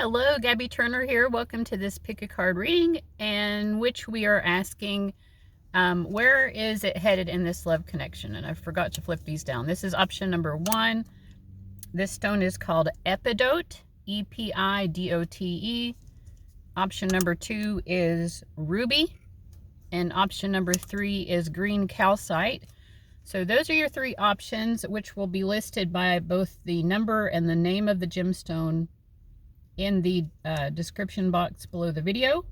Hello, Gabby Turner here. Welcome to this pick a card reading, in which we are asking, where is it headed in this love connection? And I forgot to flip these down. This is option number 1. This stone is called Epidote, Epidote. Option number 2 is Ruby, and option number 3 is Green Calcite. So those are your 3 options, which will be listed by both the number and the name of the gemstone in the description box below the video.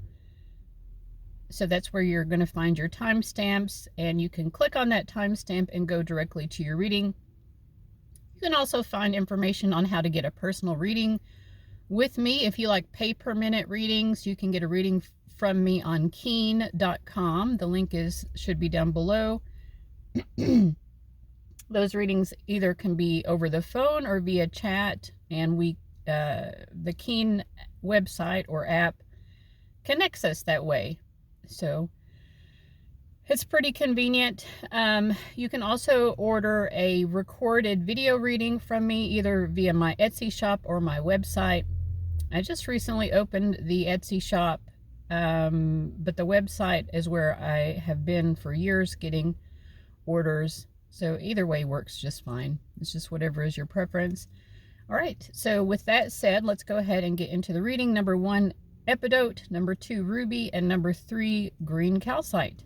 So that's where you're going to find your timestamps, and you can click on that timestamp and go directly to your reading. You can also find information on how to get a personal reading with me. If you like pay-per-minute readings, you can get a reading from me on keen.com. The link should be down below. Those readings either can be over the phone or via chat, and the Keen website or app connects us that way. So it's pretty convenient. You can also order a recorded video reading from me either via my Etsy shop or my website. I just recently opened the Etsy shop, but the website is where I have been for years getting orders. So either way works just fine. It's just whatever is your preference. All right, so with that said, let's go ahead and get into the reading. Number 1, Epidote. Number 2, Ruby. And number 3, Green Calcite.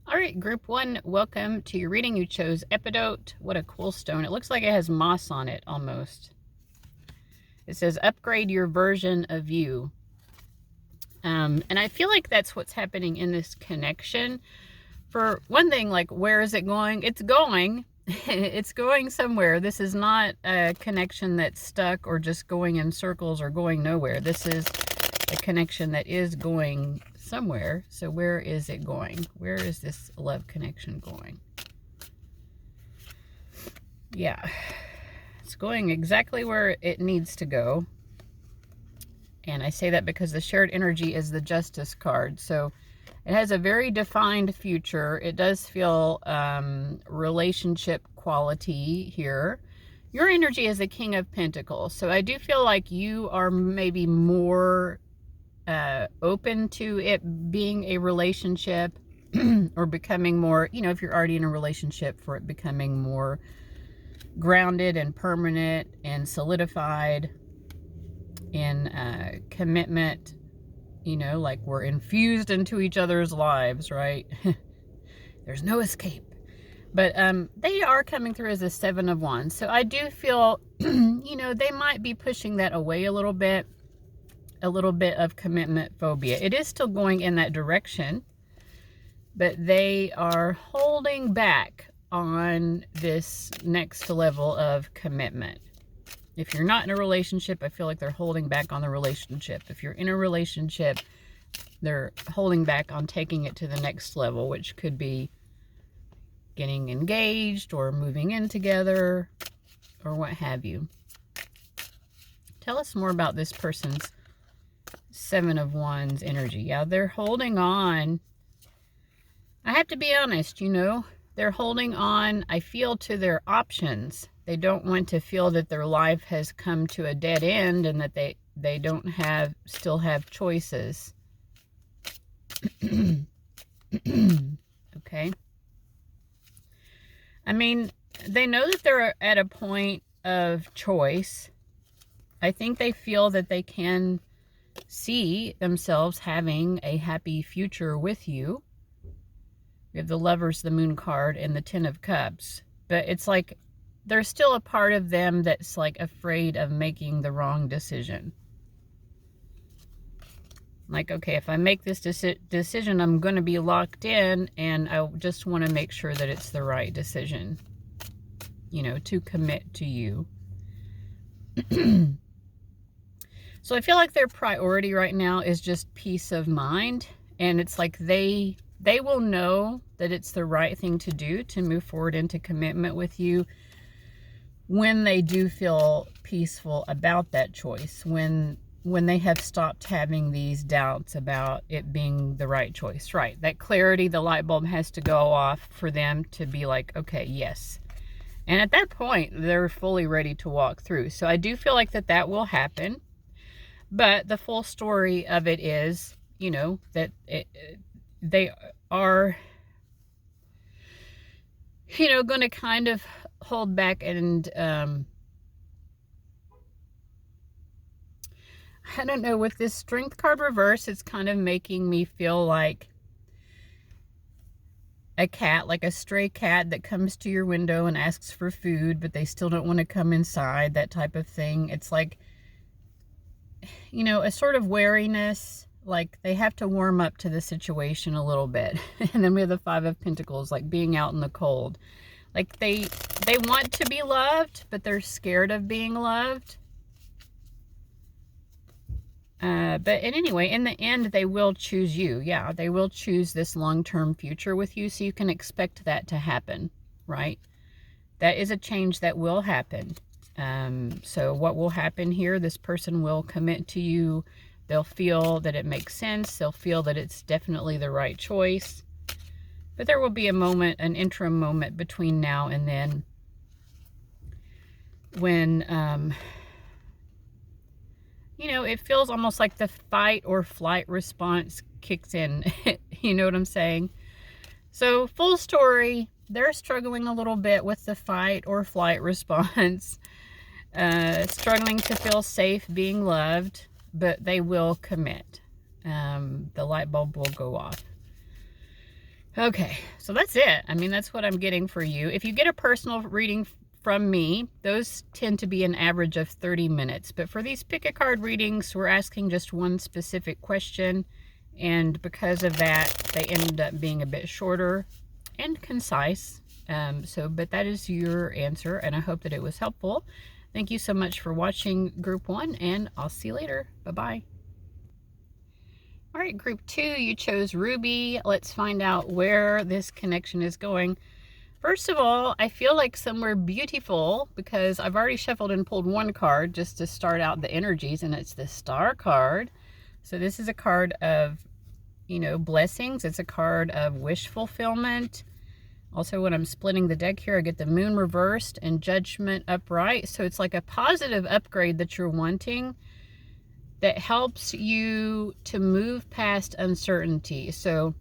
All right, group 1, welcome to your reading. You chose Epidote. What a cool stone. It looks like it has moss on it almost. It says, upgrade your version of you. And I feel like that's what's happening in this connection. For one thing, like, where is it going? It's going. It's going somewhere. This is not a connection that's stuck or just going in circles or going nowhere. This is a connection that is going somewhere. So where is it going? Where is this love connection going? Yeah, it's going exactly where it needs to go. And I say that because the shared energy is the Justice card. So it has a very defined future. It does feel relationship quality here. Your energy is the King of Pentacles. So I do feel like you are maybe more open to it being a relationship or becoming more, if you're already in a relationship, for it becoming more grounded and permanent and solidified in commitment. Like we're infused into each other's lives, right? There's no escape. But they are coming through as a 7 of Wands. So I do feel, they might be pushing that away a little bit of commitment phobia. It is still going in that direction, but they are holding back on this next level of commitment. If you're not in a relationship, I feel like they're holding back on the relationship. If you're in a relationship, they're holding back on taking it to the next level, which could be getting engaged or moving in together or what have you. Tell us more about this person's 7 of Wands energy. Yeah, they're holding on. I have to be honest, they're holding on, I feel, to their options. They don't want to feel that their life has come to a dead end and that they don't still have choices. Okay. I mean, they know that they're at a point of choice. I think they feel that they can see themselves having a happy future with you. We have the Lovers, the Moon card, and the 10 of Cups. But it's like there's still a part of them that's like afraid of making the wrong decision. Like, okay, if I make this decision, I'm going to be locked in, and I just want to make sure that it's the right decision, to commit to you. So I feel like their priority right now is just peace of mind. And it's like they will know that it's the right thing to do to move forward into commitment with you when they do feel peaceful about that choice, when they have stopped having these doubts about it being the right choice, right? That clarity, the light bulb has to go off for them to be like, okay, yes, And at that point, they're fully ready to walk through. So I do feel like that will happen. But the full story of it is, that they are, going to kind of hold back and, I don't know, with this Strength card reverse, it's kind of making me feel like a cat, like a stray cat that comes to your window and asks for food, but they still don't want to come inside, that type of thing. It's like, a sort of wariness, like they have to warm up to the situation a little bit. And then we have the Five of Pentacles, like being out in the cold. Like they want to be loved, but they're scared of being loved. But anyway, in the end, they will choose you. Yeah, they will choose this long-term future with you, so you can expect that to happen, right? That is a change that will happen. So what will happen here, this person will commit to you. They'll feel that it makes sense. They'll feel that it's definitely the right choice. But there will be a moment, an interim moment between now and then when, it feels almost like the fight or flight response kicks in. You know what I'm saying? So full story, they're struggling a little bit with the fight or flight response. Struggling to feel safe being loved, but they will commit. The light bulb will go off. Okay, so that's it. I mean, that's what I'm getting for you. If you get a personal reading from me, those tend to be an average of 30 minutes. But for these pick a card readings, we're asking just one specific question. And because of that, they end up being a bit shorter and concise. But that is your answer, and I hope that it was helpful. Thank you so much for watching Group 1, and I'll see you later. Bye-bye. All right, Group 2, you chose Ruby. Let's find out where this connection is going. First of all, I feel like somewhere beautiful, because I've already shuffled and pulled one card just to start out the energies, and it's the Star card. So this is a card of, blessings. It's a card of wish fulfillment. Also, when I'm splitting the deck here, I get the Moon reversed and Judgment upright. So it's like a positive upgrade that you're wanting that helps you to move past uncertainty. So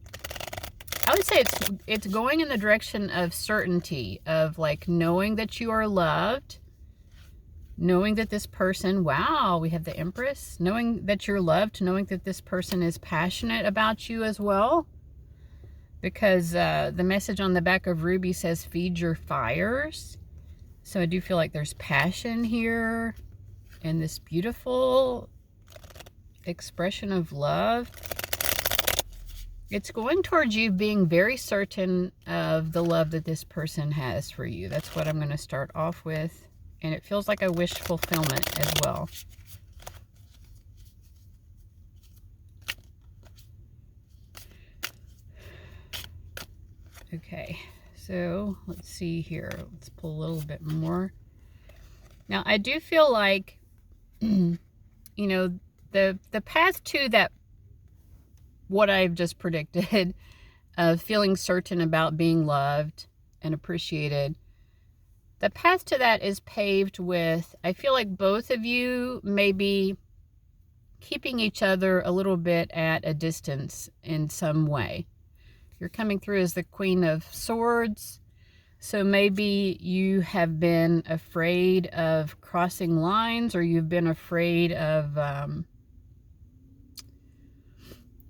I would say it's going in the direction of certainty, of like knowing that you are loved, knowing that this person, wow, we have the Empress, knowing that you're loved, knowing that this person is passionate about you as well. Because the message on the back of Ruby says, feed your fires. So I do feel like there's passion here and this beautiful expression of love. It's going towards you being very certain of the love that this person has for you. That's what I'm going to start off with. And it feels like a wish fulfillment as well. Okay, so let's see here. Let's pull a little bit more. Now, I do feel like, the path to that, what I've just predicted, of feeling certain about being loved and appreciated, the path to that is paved with, I feel like both of you may be keeping each other a little bit at a distance in some way. You're coming through as the Queen of Swords. So maybe you have been afraid of crossing lines, or you've been afraid of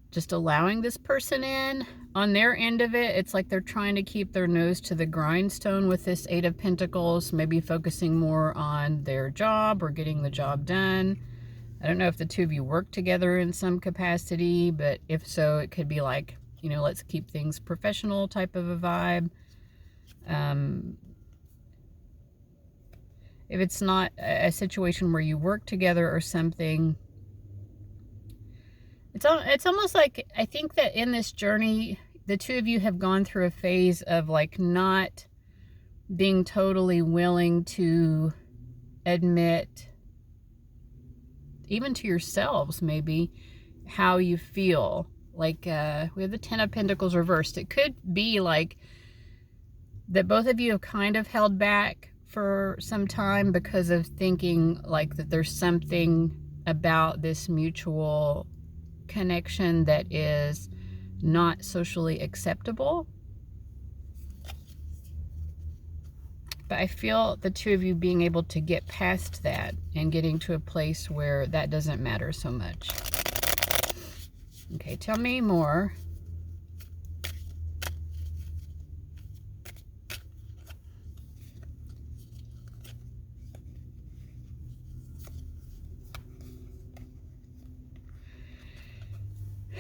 just allowing this person in. On their end of it, it's like they're trying to keep their nose to the grindstone with this Eight of Pentacles, maybe focusing more on their job or getting the job done. I don't know if the two of you work together in some capacity, but if so, it could be like, let's keep things professional type of a vibe. If it's not a situation where you work together or something, it's almost like, I think that in this journey, the two of you have gone through a phase of like not being totally willing to admit, even to yourselves maybe, how you feel. Like, we have the Ten of Pentacles reversed. It could be like that both of you have kind of held back for some time because of thinking like that there's something about this mutual connection that is not socially acceptable. But I feel the two of you being able to get past that and getting to a place where that doesn't matter so much. Okay, tell me more.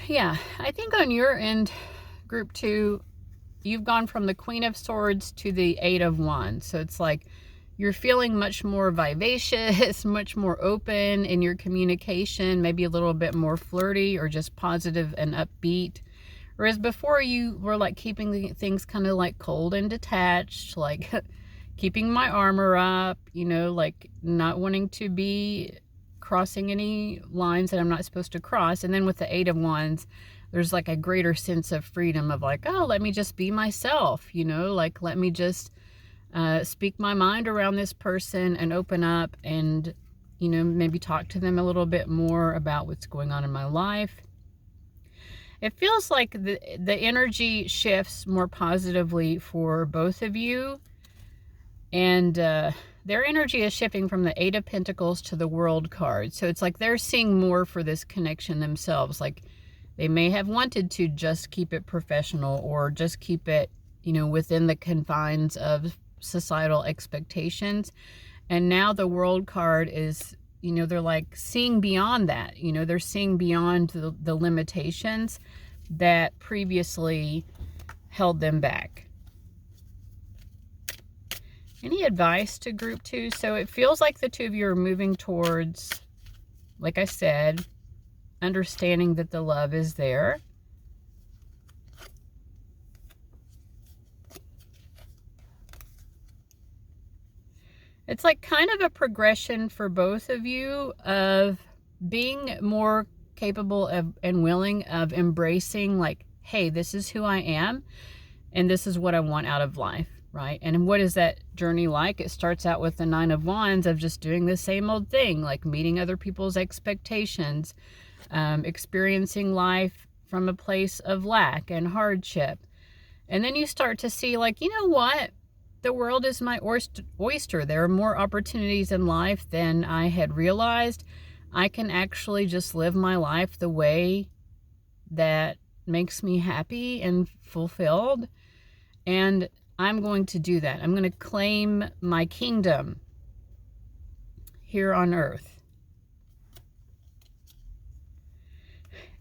Yeah, I think on your end, group 2, you've gone from the Queen of Swords to the 8 of Wands. So it's like you're feeling much more vivacious, much more open in your communication, maybe a little bit more flirty or just positive and upbeat. Whereas before you were like keeping things kind of like cold and detached, like keeping my armor up, you know, like not wanting to be crossing any lines that I'm not supposed to cross. And then with the 8 of Wands, there's like a greater sense of freedom of like, oh, let me just be myself, you know, like let me just speak my mind around this person and open up and, you know, maybe talk to them a little bit more about what's going on in my life. It feels like the energy shifts more positively for both of you. And their energy is shifting from the 8 of Pentacles to the World card. So it's like they're seeing more for this connection themselves. Like they may have wanted to just keep it professional or just keep it, you know, within the confines of societal expectations. And now the World card is, you know, they're like seeing beyond that. You know, they're seeing beyond the limitations that previously held them back. Any advice to group 2? So it feels like the two of you are moving towards, like I said, understanding that the love is there. It's like kind of a progression for both of you of being more capable of and willing of embracing like, hey, this is who I am and this is what I want out of life. Right? And what is that journey like? It starts out with the 9 of Wands of just doing the same old thing, like meeting other people's expectations, experiencing life from a place of lack and hardship. And then you start to see like, you know what? The world is my oyster. There are more opportunities in life than I had realized. I can actually just live my life the way that makes me happy and fulfilled. And I'm going to do that. I'm going to claim my kingdom here on earth.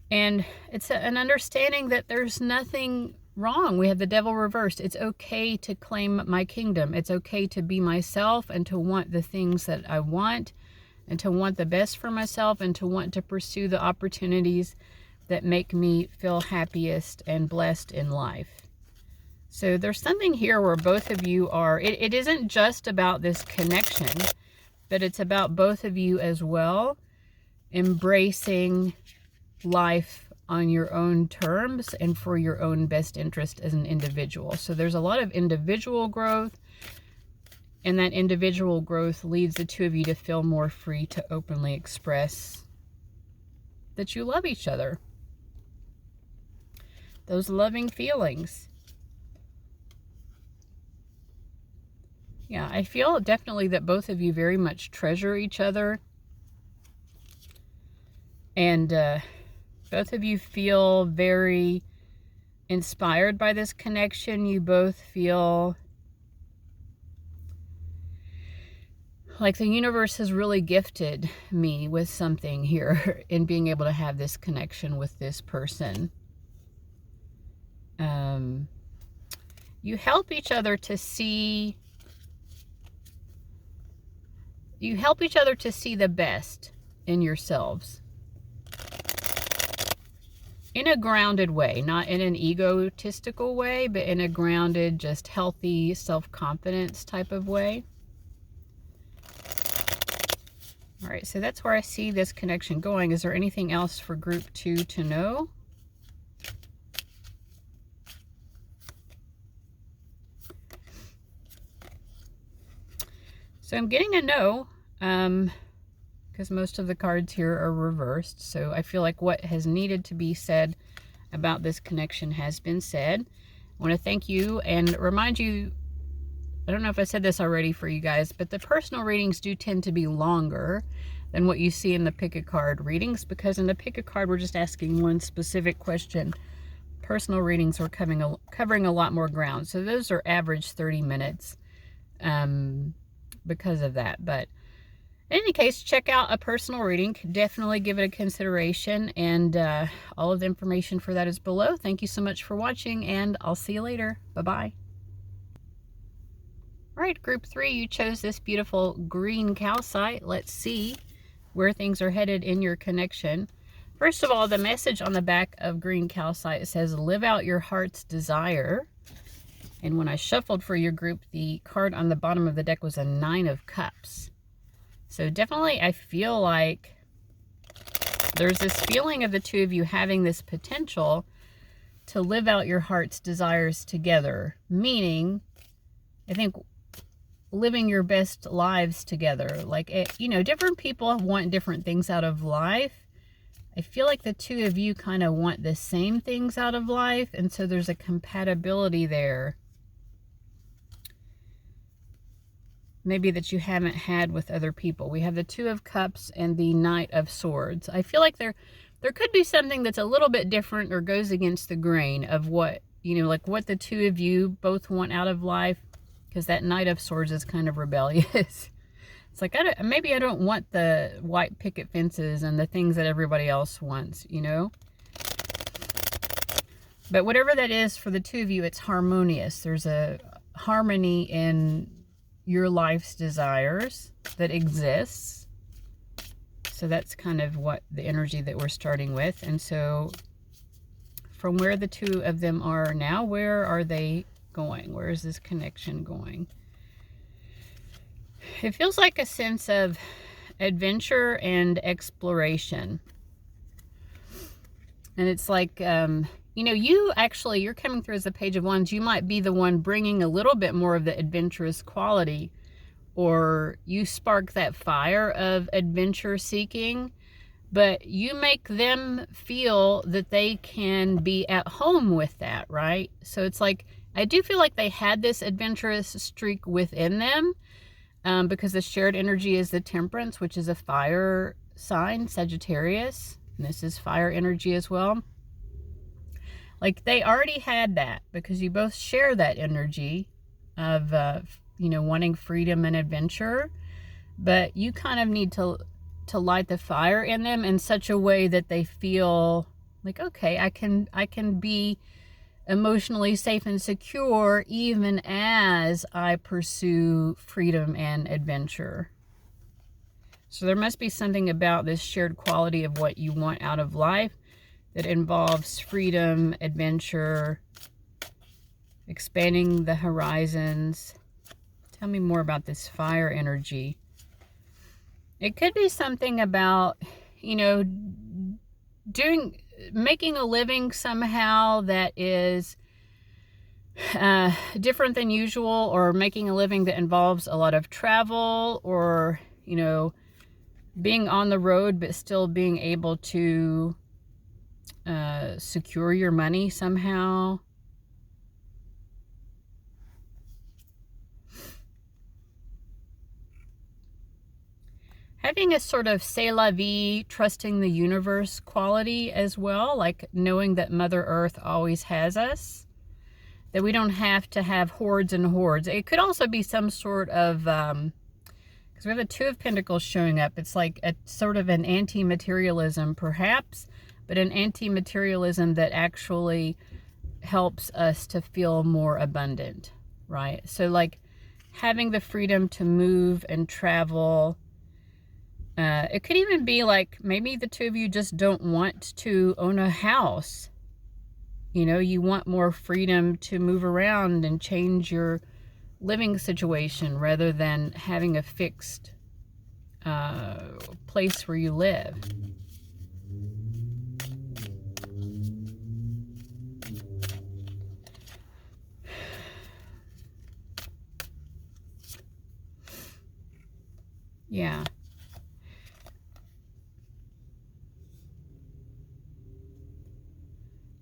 And it's an understanding that there's nothing wrong. We have the devil reversed. It's okay to claim my kingdom. It's okay to be myself and to want the things that I want and to want the best for myself and to want to pursue the opportunities that make me feel happiest and blessed in life. So there's something here where both of you are, it isn't just about this connection, but it's about both of you as well, embracing life on your own terms and for your own best interest as an individual. So there's a lot of individual growth, and that individual growth leads the two of you to feel more free to openly express that you love each other. Those loving feelings. Yeah, I feel definitely that both of you very much treasure each other. And both of you feel very inspired by this connection. You both feel like the universe has really gifted me with something here in being able to have this connection with this person. You help each other to see... You help each other to see the best in yourselves. In a grounded way, not in an egotistical way, but in a grounded, just healthy self-confidence type of way. All right, so that's where I see this connection going. Is there anything else for group 2 to know? So I'm getting a no, because most of the cards here are reversed. So I feel like what has needed to be said about this connection has been said. I want to thank you and remind you, I don't know if I said this already for you guys, but the personal readings do tend to be longer than what you see in the pick a card readings, because in the pick a card we're just asking one specific question. Personal readings are covering a lot more ground, so those are average 30 minutes because of that. But in any case, check out a personal reading. Definitely give it a consideration, and all of the information for that is below. Thank you so much for watching, and I'll see you later. Bye-bye. All right, group 3, you chose this beautiful green calcite. Let's see where things are headed in your connection. First of all, the message on the back of green calcite says, live out your heart's desire. And when I shuffled for your group, the card on the bottom of the deck was a 9 of Cups. So definitely I feel like there's this feeling of the two of you having this potential to live out your heart's desires together. Meaning, I think living your best lives together. Like, you know, different people want different things out of life. I feel like the two of you kind of want the same things out of life, and so there's a compatibility there. Maybe that you haven't had with other people. We have the 2 of Cups and the Knight of Swords. I feel like there could be something that's a little bit different or goes against the grain of what, you know, like what the two of you both want out of life, because that Knight of Swords is kind of rebellious. It's like, maybe I don't want the white picket fences and the things that everybody else wants, you know? But whatever that is for the two of you, it's harmonious. There's a harmony in your life's desires that exists. So that's kind of what the energy that we're starting with. And so from where the two of them are now, where are they going? Where is this connection going? It feels like a sense of adventure and exploration. And it's like, you know, you're coming through as the Page of Wands. You might be the one bringing a little bit more of the adventurous quality, or you spark that fire of adventure seeking, but you make them feel that they can be at home with that, right? So it's like, I do feel like they had this adventurous streak within them, because the shared energy is the Temperance, which is a fire sign, Sagittarius. And this is fire energy as well. Like they already had that because you both share that energy of, you know, wanting freedom and adventure. But you kind of need to light the fire in them in such a way that they feel like, okay, I can be emotionally safe and secure even as I pursue freedom and adventure. So there must be something about this shared quality of what you want out of life that involves freedom, adventure, expanding the horizons. Tell me more about this fire energy. It could be something about, you know, making a living somehow that is different than usual, or making a living that involves a lot of travel, or, you know, being on the road but still being able to secure your money somehow. Having a sort of c'est la vie, trusting the universe quality as well, like knowing that Mother Earth always has us, that we don't have to have hordes and hordes. It could also be some sort of, because we have the 2 of Pentacles showing up. It's like a sort of an anti-materialism perhaps, but an anti-materialism that actually helps us to feel more abundant, right? So like having the freedom to move and travel. It could even be like maybe the two of you just don't want to own a house. You know, you want more freedom to move around and change your living situation rather than having a fixed place where you live. Yeah.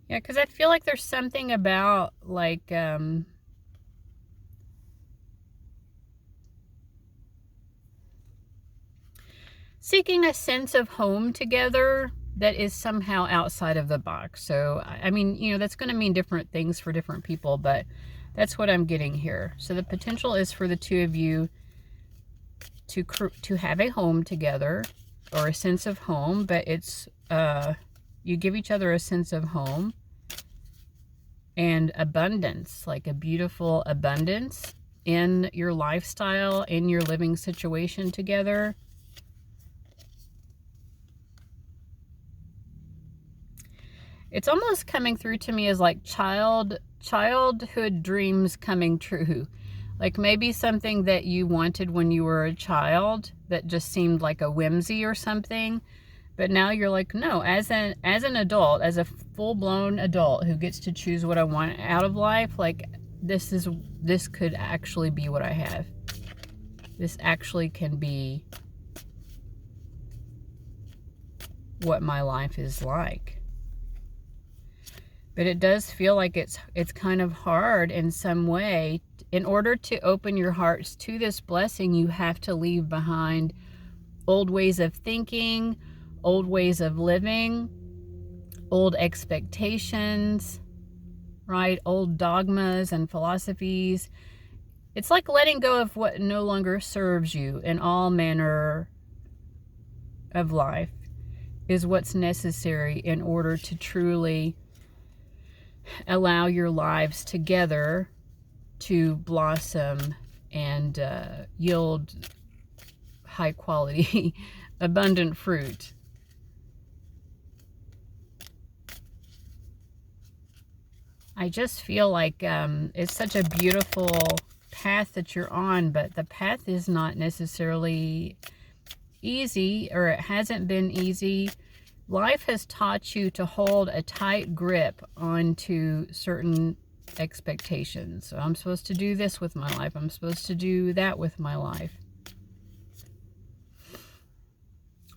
Yeah, because I feel like there's something about, like, seeking a sense of home together that is somehow outside of the box. So, I mean, you know, that's going to mean different things for different people, but that's what I'm getting here. So the potential is for the two of you to have a home together, or a sense of home, but it's, you give each other a sense of home and abundance, like a beautiful abundance in your lifestyle, in your living situation together. It's almost coming through to me as like childhood dreams coming true. Like maybe something that you wanted when you were a child that just seemed like a whimsy or something. But now you're like, no, as an adult, as a full-blown adult who gets to choose what I want out of life, like this could actually be what I have. This actually can be what my life is like. But it does feel like it's kind of hard in some way. In order to open your hearts to this blessing, you have to leave behind old ways of thinking, old ways of living, old expectations, right? Old dogmas and philosophies. It's like letting go of what no longer serves you in all manner of life is what's necessary in order to truly allow your lives together to blossom and yield high quality, abundant fruit. I just feel like it's such a beautiful path that you're on, but the path is not necessarily easy, or it hasn't been easy. Life has taught you to hold a tight grip onto certain expectations. So I'm supposed to do this with my life. I'm supposed to do that with my life.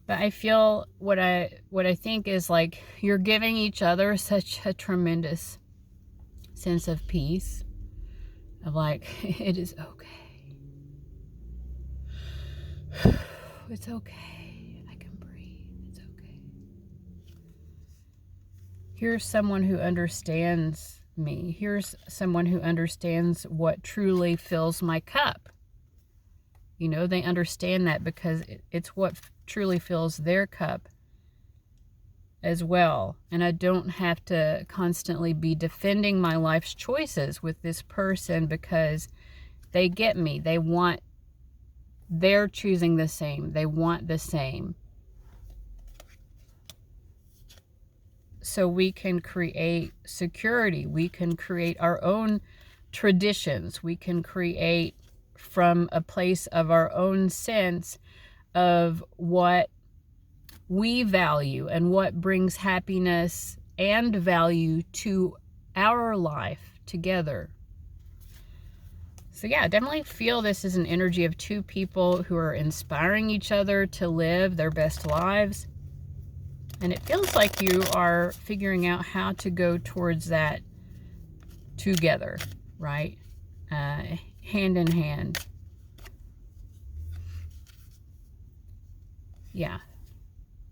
But I feel what I think is like you're giving each other such a tremendous sense of peace, of like, it is okay. It's okay. I can breathe. It's okay. Here's someone who understands me. Here's someone who understands what truly fills my cup. You know, they understand that because it's what truly fills their cup as well. And I don't have to constantly be defending my life's choices with this person because they get me. They're choosing the same. They want the same. So we can create security. We can create our own traditions. We can create from a place of our own sense of what we value and what brings happiness and value to our life together. So yeah, definitely feel this is an energy of two people who are inspiring each other to live their best lives. And it feels like you are figuring out how to go towards that together, right? Hand in hand. Yeah.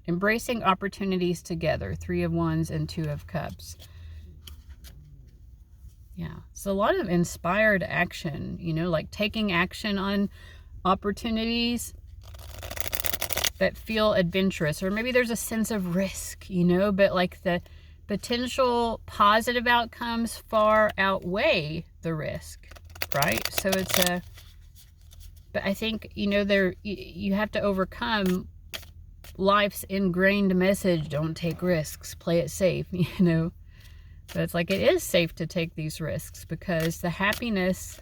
Embracing opportunities together. 3 of Wands and 2 of Cups. Yeah. So a lot of inspired action, you know, like taking action on opportunities that feel adventurous, or maybe there's a sense of risk, you know, but like the potential positive outcomes far outweigh the risk, right? So but I think, you know, you have to overcome life's ingrained message, don't take risks, play it safe, you know. But it's like it is safe to take these risks because the happiness,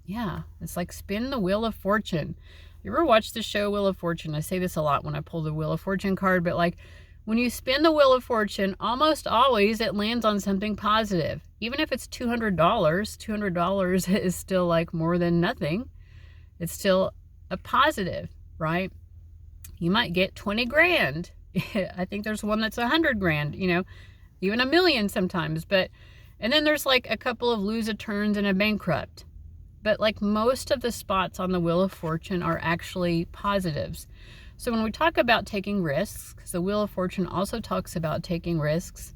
yeah, it's like spin the Wheel of Fortune. You ever watch the show Wheel of Fortune? I say this a lot when I pull the Wheel of Fortune card, but like when you spin the Wheel of Fortune, almost always it lands on something positive. Even if it's $200, $200 is still like more than nothing. It's still a positive. right? You might get 20 grand. I think there's one that's 100 grand, you know, even 1 million sometimes. And then there's like a couple of lose-a-turns and a bankrupt. But like most of the spots on the Wheel of Fortune are actually positives. So when we talk about taking risks, because the Wheel of Fortune also talks about taking risks,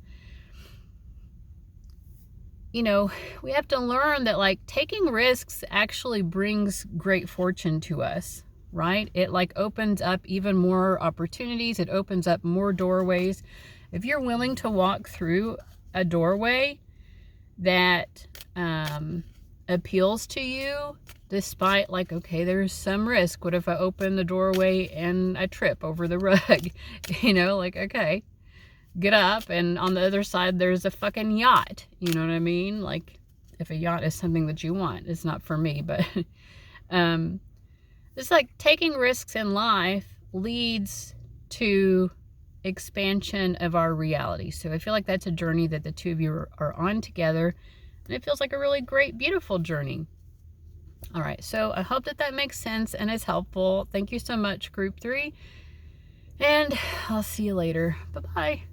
you know, we have to learn that like taking risks actually brings great fortune to us, right? It like opens up even more opportunities. It opens up more doorways. If you're willing to walk through a doorway that appeals to you, despite like, okay, there's some risk. What if I open the doorway and I trip over the rug? You know, like, okay, get up, and on the other side there's a fucking yacht. You know what I mean? Like, if a yacht is something that you want, it's not for me, but it's like taking risks in life leads to expansion of our reality. So I feel like that's a journey that the two of you are on together, and it feels like a really great, beautiful journey. All right, so I hope that makes sense and is helpful. Thank you so much, Group 3, and I'll see you later. Bye-bye.